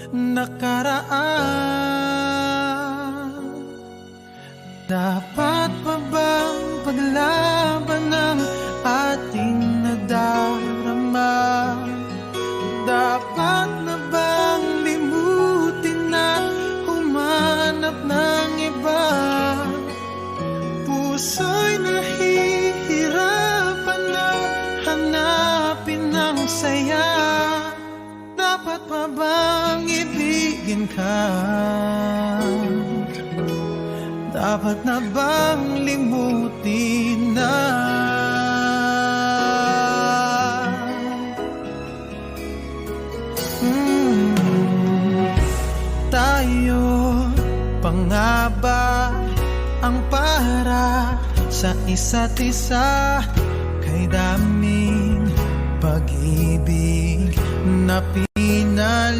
nakaraan. Dapat pa bang paglaban ng ating nadarama? Dapat na bang limutin na humanap ng iba? Puso'y nahihirapan na hanapin ang saya. Dapat pa bang ibigin ka? Dapat na bang limutin na? Tayo pa nga ba ang para sa isa't isa? Kay daming pag-ibig na